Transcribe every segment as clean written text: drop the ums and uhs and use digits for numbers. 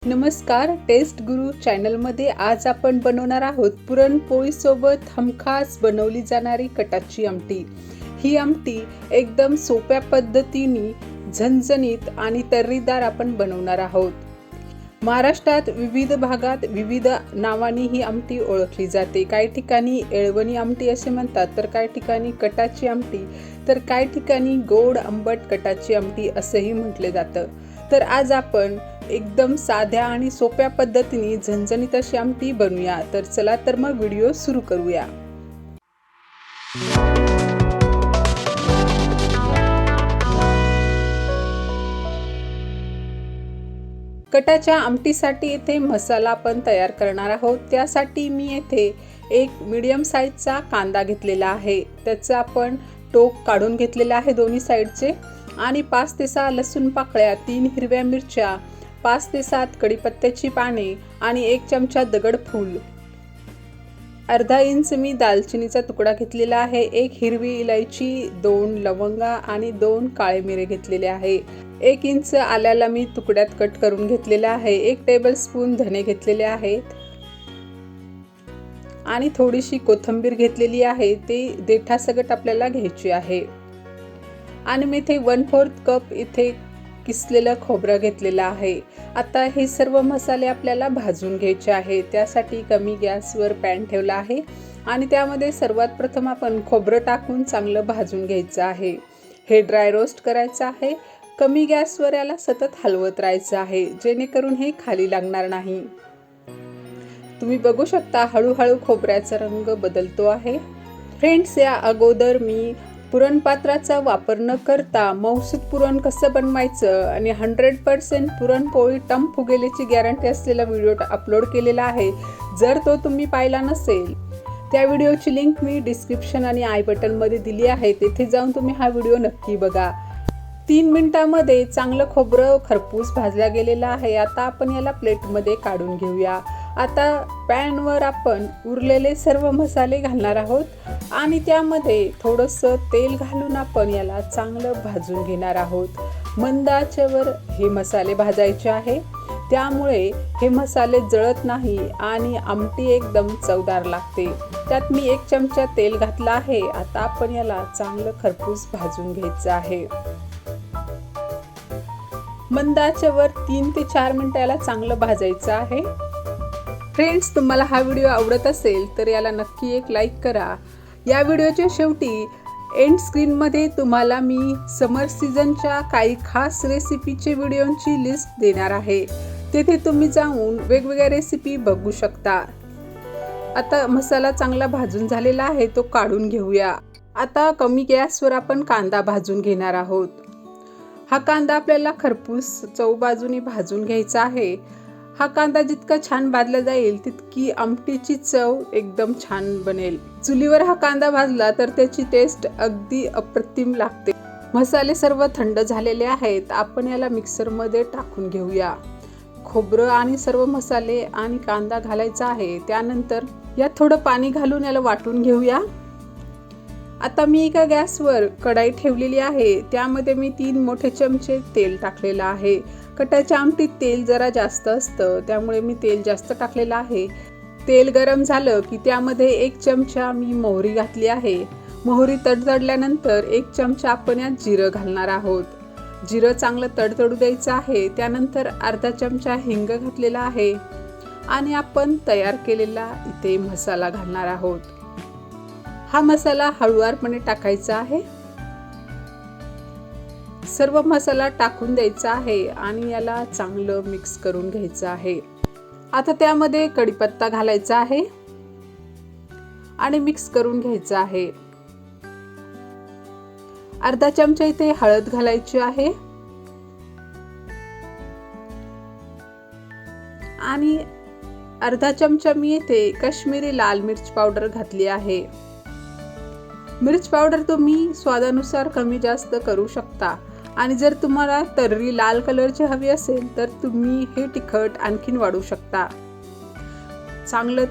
नमस्कार, टेस्ट गुरु चॅनलमध्ये आज आपण बनवणार आहोत पुरणपोळी सोबत हमखास बनवली जाणारी कटाची आमटी। ही आमटी एकदम सोप्या पद्धतीने झणझणीत आणि तर्रीदार आपण बनवणार आहोत। महाराष्ट्रात विविध भागात विविध नावांनी ही आमटी ओळखली जाते। काही ठिकाणी एळवणी आमटी असे म्हणतात, तर काही ठिकाणी कटाची आमटी, तर काही ठिकाणी गोड आंबट कटाची आमटी असेही म्हटले जातं। तर आज आपण एकदम साध्या आणि सोप्या पद्धतीने झणझणीत अशी आमटी बनवूया। तर चला तर मग व्हिडिओ सुरू करूया। कटाच्या आमटीसाठी इथे मसाला आपण तयार करणार आहोत। त्यासाठी मी येथे एक मीडियम साईजचा कांदा घेतलेला आहे। त्याचा आपण टोक काढून घेतलेला आहे दोन्ही साईडचे, आणि 5 ते 6 लसूण पाकळ्या, 3 हिरव्या मिरच्या, 5 ते 7 कढीपत्त्याची पाने आणि 1 चमचा दगडफूल, अर्धा इंच मी दालचिनीचा तुकडा घेतलेला आहे, 1 हिरवी इलायची, 2 लवंगा आणि 2 काळे मिरे घेतलेले आहे। 1 इंच आल्याला मी तुकड्यात कट करून घेतलेला आहे। 1 टेबलस्पून धने घेतलेले आहेत आणि थोडीशी कोथिंबीर घेतलेली आहे, ते देठासकट आपल्याला घ्यायची आहे। आणि मी इथे 1/4 कप इथे किसलेलं खोबरं घेतलेलं आहे। आता हे सर्व मसाले आपल्याला भाजून घ्यायचे आहे। त्यासाठी कमी गॅसवर पॅन ठेवला आहे आणि त्यामध्ये सर्वात प्रथम आपण खोबरं टाकून चांगलं भाजून घ्यायचं आहे। हे ड्राय रोस्ट करायचं आहे। कमी गॅसवर याला सतत हलवत राहायचं आहे, जेणेकरून हे खाली लागणार नाही। तुम्ही बघू शकता हळूहळू खोबऱ्याचा रंग बदलतो आहे। फ्रेंड्स, या अगोदर मी पुरण पात्राचा वापर न करता मऊसूत पुरण कसं बनवायचं आणि 100% पुरणपोळी टम फुगेलीची गॅरंटी असलेला व्हिडिओ अपलोड केलेला आहे। जर तो तुम्ही पाहिला नसेल, त्या व्हिडिओची लिंक मी डिस्क्रिप्शन आणि आय बटनमध्ये दिली आहे, तेथे जाऊन तुम्ही हा व्हिडिओ नक्की बघा। 3 मिनिटांमध्ये चांगलं खोबरं खरपूस भाजला गेलेलं आहे। आता आपण याला प्लेटमध्ये काढून घेऊया। आता पॅनवर आपण उरलेले सर्व मसाले घालणार आहोत आणि त्यामध्ये थोडंसं तेल घालून आपण याला चांगलं भाजून घेणार आहोत। मंद आचेवर हे मसाले भाजायचे आहे, त्यामुळे हे मसाले जळत नाही आणि आमटी एकदम चवदार लागते। त्यात मी 1 चमचा तेल घातला आहे। आता आपण याला चांगलं खरपूस भाजून घ्यायचं आहे। मंद आचेवर 3 ते 4 मिनिटं याला चांगलं भाजायचं आहे। फ्रेंड्स, तुम्हाला हा व्हिडिओ आवडत असेल तर याला नक्की एक लाईक करा। या व्हिडिओच्या शेवटी एंड स्क्रीनमध्ये तुम्हाला मी समर सीझनच्या काही खास रेसिपीचे व्हिडिओंची लिस्ट देणार आहे, तेथे तुम्ही जाऊन वेगवेगळ्या रेसिपी बघू शकता। आता मसाला चांगला भाजून झालेला आहे, तो काढून घेऊया। आता कमी गॅसवर आपण कांदा भाजून घेणार आहोत। हा कांदा आपल्याला खरपूस चौबाजूनी भाजून घ्यायचा आहे। हा कांदा जितका छान भाजला जाईल तितकी आमटीची चव एकदम छान बनेल। चुलीवर हा कांदा भाजला तर त्याची टेस्ट अगदी अप्रतिम लागते। मसाले सर्व थंड झालेले आहेत। आपण याला मिक्सरमध्ये टाकून घेऊया। खोबरं आणि सर्व मसाले आणि कांदा घालायचा आहे। त्यानंतर यात थोडं पाणी घालून याला वाटून घेऊया। आता मी एका गॅसवर कढाई ठेवलेली आहे, त्यामध्ये मी 3 मोठे चमचे तेल टाकलेलं आहे। कटाच्या आमटीत तेल जरा जास्त असतं, त्यामुळे मी तेल जास्त टाकलेलं आहे। तेल गरम झालं की त्यामध्ये 1 चमचा मी मोहरी घातली आहे। मोहरी तडतडल्यानंतर 1 चमचा आपण यात जिरं घालणार आहोत। जिरं चांगलं तडतडू द्यायचं आहे। त्यानंतर अर्धा चमचा हिंग घातलेला आहे आणि आपण तयार केलेला इथे मसाला घालणार आहोत। हा मसाला हळुवारपणे टाकायचा आहे। सर्व मसाला टाकून द्यायचा आहे आणि याला चांगलं मिक्स करून घ्यायचं आहे। आता त्यामध्ये कढीपत्ता घालायचा आहे आणि मिक्स करून घ्यायचं आहे। अर्धा चमचा इथे हळद घालायची आहे आणि अर्धा चमचा मी इथे काश्मीरी लाल मिर्च पावडर घातली आहे। मिर्च पावडर तुम्ही स्वादानुसार कमी जास्त करू शकता आणि जर तुम्हाला तर्री लाल कलरची हवी असेल तर तुम्ही हे तिखट आणखीन वाढवू शकता। चांगलं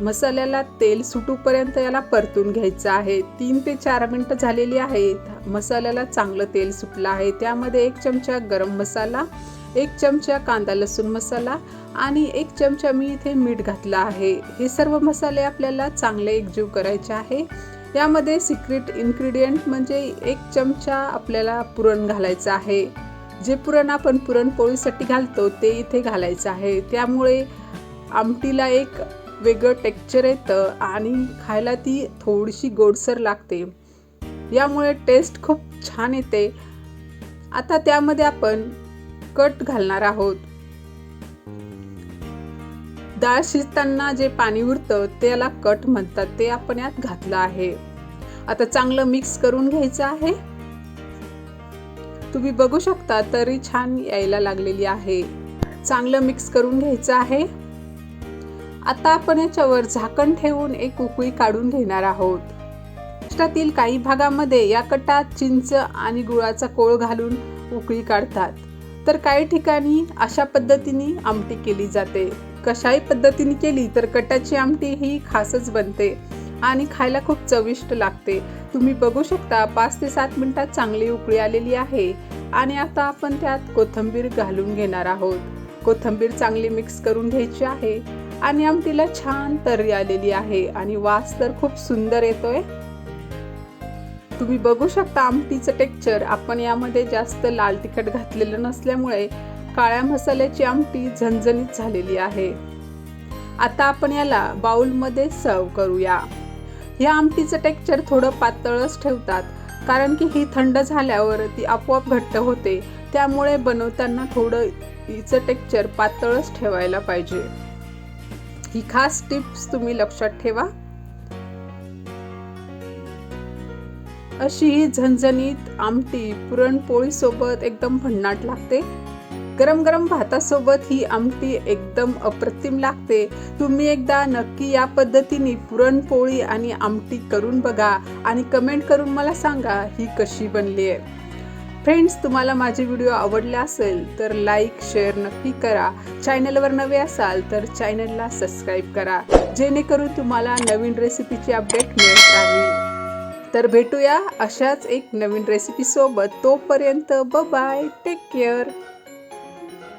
मसाल्याला तेल सुटूपर्यंत याला परतून घ्यायचं आहे। 3 ते 4 मिनिटं झालेली आहेत। मसाल्याला चांगलं तेल सुटलं आहे। त्यामध्ये 1 चमचा गरम मसाला, 1 चमचा कांदा लसूण मसाला आणि 1 चमचा मी इथे मीठ घातलं आहे। हे सर्व मसाले आपल्याला चांगले एकजीव करायचे आहे। यामध्ये सिक्रेट इन्ग्रेडियंट म्हणजे 1 चमचा आपल्याला पुरण घालायचं आहे। जे पुरण आपण पुरणपोळीसाठी घालतो ते इथे घालायचं आहे। त्यामुळे आमटीला एक वेगळं टेक्स्चर येतं आणि खायला ती थोडीशी गोडसर लागते। यामुळे टेस्ट खूप छान येते। आता त्यामध्ये आपण कट घालणार आहोत। डाळ शिजताना जे पाणी उरतं त्याला कट म्हणतात, ते आपण यात घातलं आहे। आता चांगलं मिक्स करून घ्यायचं आहे। तुम्ही बघू शकता तरी छान यायला लागलेली आहे। चांगलं मिक्स करून घ्यायचं आहे। आता आपण याच्यावर झाकण ठेवून एक उकळी काढून घेणार आहोत। महाराष्ट्रातील काही भागामध्ये या कटात चिंच आणि गुळाचा कोळ घालून उकळी काढतात, तर काही ठिकाणी अशा पद्धतीने आमटी केली जाते। कशाही पद्धतीने केली तर कटाची आमटी ही खासच बनते आणि खायला खूप चविष्ट लागते। तुम्ही बघू शकता 5 ते 7 मिनिटात चांगली उकळी आलेली आहे आणि आता आपण त्यात कोथिंबीर घालून घेणार आहोत। कोथिंबीर चांगली मिक्स करून घ्यायची आहे आणि आमटीला छान तर्री आलेली आहे आणि वास तर खूप सुंदर येतोय। तुम्ही बघू शकता आमटीचं टेक्स्चर। आपण यामध्ये जास्त लाल तिखट घातलेलं नसल्यामुळे काळ्या मसाल्याची आमटी झणझणीत झालेली आहे। आता आपण याला बाउलमध्ये सर्व करूया। या आमटीचं टेक्स्चर थोडं पातळच ठेवतात, कारण की ही थंड झाल्यावर ती आपोआप घट्ट होते। त्यामुळे बनवताना थोडं हिचं टेक्स्चर पातळच ठेवायला पाहिजे। ही खास टिप्स तुम्ही लक्षात ठेवा। अशी ही झणझणीत आमटी पुरणपोळी सोबत एकदम भन्नाट लागते। गरम गरम भातासोबत ही आमटी एकदम अप्रतिम लागते। तुम्ही एकदा नक्की या पद्धतीने पुरणपोळी आणि आमटी करून बघा आणि कमेंट करून मला सांगा ही कशी बनली आहे। फ्रेंड्स, तुम्हाला माझे व्हिडिओ आवडले असेल तर लाईक शेअर नक्की करा। चॅनलवर नवे असाल तर चॅनलला सबस्क्राईब करा, जेणेकरून तुम्हाला नवीन रेसिपीची अपडेट मिळत राहील। तर भेटूया अशाच एक नवीन रेसिपी सोबत। तोपर्यंत बाय बाय, टेक केअर।